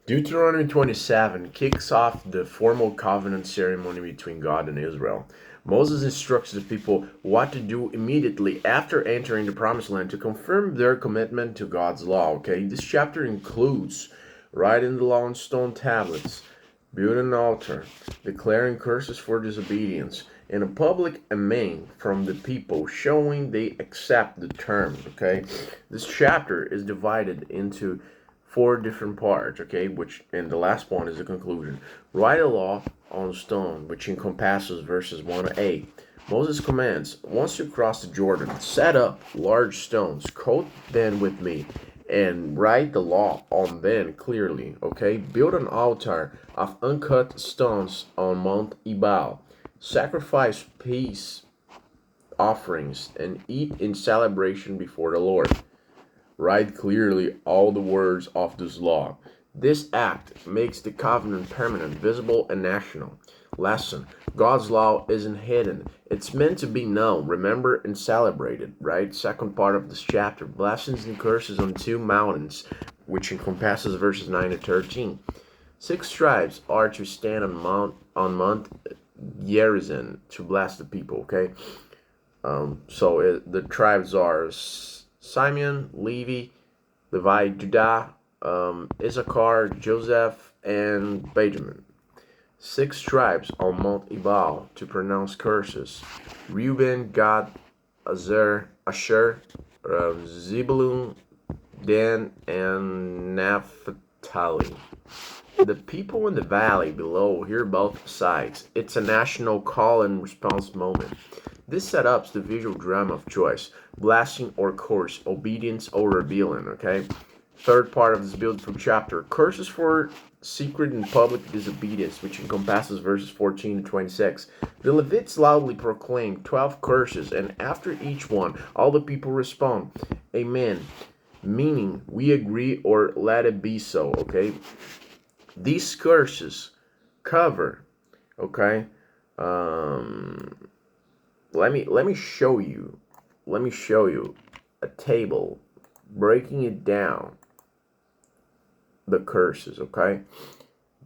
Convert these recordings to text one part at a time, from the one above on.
Deuteronomy 27 kicks off the formal covenant ceremony between God and Israel. Moses instructs the people what to do immediately after entering the promised land to confirm their commitment to God's law. Okay, this chapter includes writing the law on stone tablets, building an altar, declaring curses for disobedience, and a public amen from the people showing they accept the terms. Okay, this chapter is divided into four different parts, okay, which, and the last one is the conclusion. Write a law on stone, which encompasses verses 1 to 8. Moses commands, once you cross the Jordan, set up large stones, coat them with me, and write the law on them clearly, okay? Build an altar of uncut stones on Mount Ebal. Sacrifice peace offerings and eat in celebration before the Lord. Write clearly all the words of this law. This act makes the covenant permanent, visible, and national. Lesson: God's law isn't hidden. It's meant to be known, remembered, and celebrated, right? Second part of this chapter: blessings and curses on two mountains, which encompasses verses 9 to 13. Six tribes are to stand on Mount Gerizim to bless the people, okay? The tribes are Simeon, Levi, Judah, Issachar, Joseph, and Benjamin. Six tribes on Mount Ebal to pronounce curses: Reuben, Gad, Asher, Zebulun, Dan, and Naphtali. The people in the valley below hear both sides. It's a national call and response moment. This setups the visual drama of choice: blessing or curse, obedience or rebellion, okay? Third part of this beautiful chapter: curses for secret and public disobedience, which encompasses verses 14 to 26. The Levites loudly proclaim 12 curses, and after each one, all the people respond, Amen, meaning we agree or let it be so, okay? These curses cover, okay? Um, let me show you. Let me show you a table breaking it down. The curses, okay?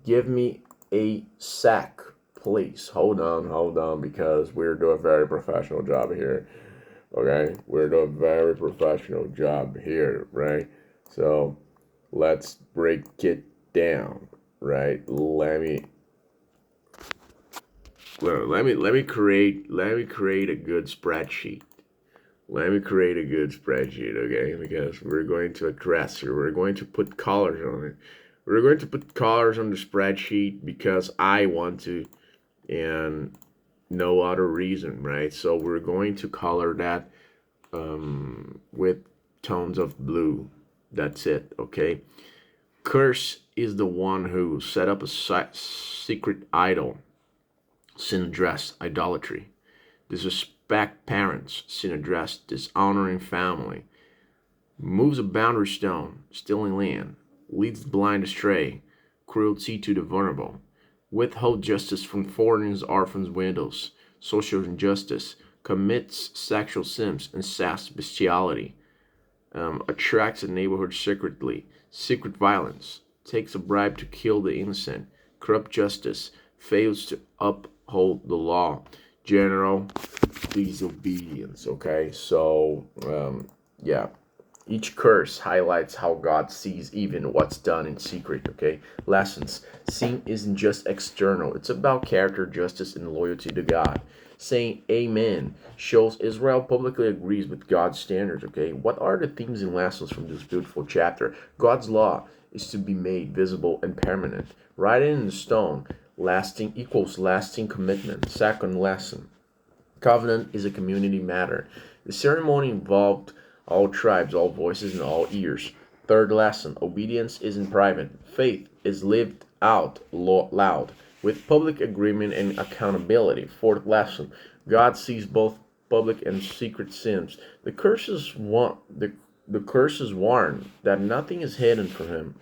Give me a sec, please. Hold on, because we're doing a very professional job here. Okay, we're doing a very professional job here, right? So let's break it down, right? Let me create a good spreadsheet. Let me create a good spreadsheet, okay? Because we're going to address here. We're going to put colors on it. We're going to put colors on the spreadsheet because I want to, and no other reason, right? So we're going to color that with tones of blue. That's it, okay? Curse is the one who set up a secret idol, sin dress, idolatry. Disrespect parents, sin address, dishonoring family, moves a boundary stone, stealing land, leads the blind astray, cruelty to the vulnerable, withhold justice from foreigners, orphans, widows, social injustice, commits sexual sins, incest, bestiality, attracts a neighborhood secretly, secret violence, takes a bribe to kill the innocent, corrupt justice, fails to uphold the law, general disobedience. Okay, so yeah, each curse highlights how God sees even what's done in secret. Okay, lessons: sin isn't just external; it's about character, justice, and loyalty to God. Saying Amen shows Israel publicly agrees with God's standards. Okay, what are the themes and lessons from this beautiful chapter? God's law is to be made visible and permanent. Writing in stone, lasting equals lasting commitment. Second lesson: covenant is a community matter. The ceremony involved all tribes, all voices, and all ears. Third lesson: obedience isn't private. Faith is lived out loud, with public agreement and accountability. Fourth lesson: God sees both public and secret sins. The curses warn that nothing is hidden from Him.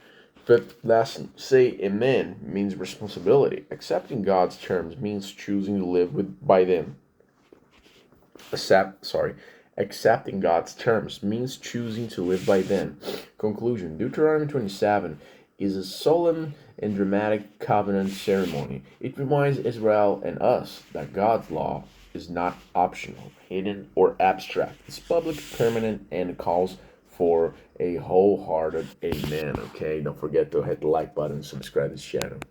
Fifth lesson: say Amen means responsibility. Accepting God's terms means choosing to live by them. Accepting God's terms means choosing to live by them. Conclusion: Deuteronomy 27 is a solemn and dramatic covenant ceremony. It reminds Israel and us that God's law is not optional, hidden, or abstract. It's public, permanent, and calls for a wholehearted amen. Okay, don't forget to hit the like button, subscribe to this channel.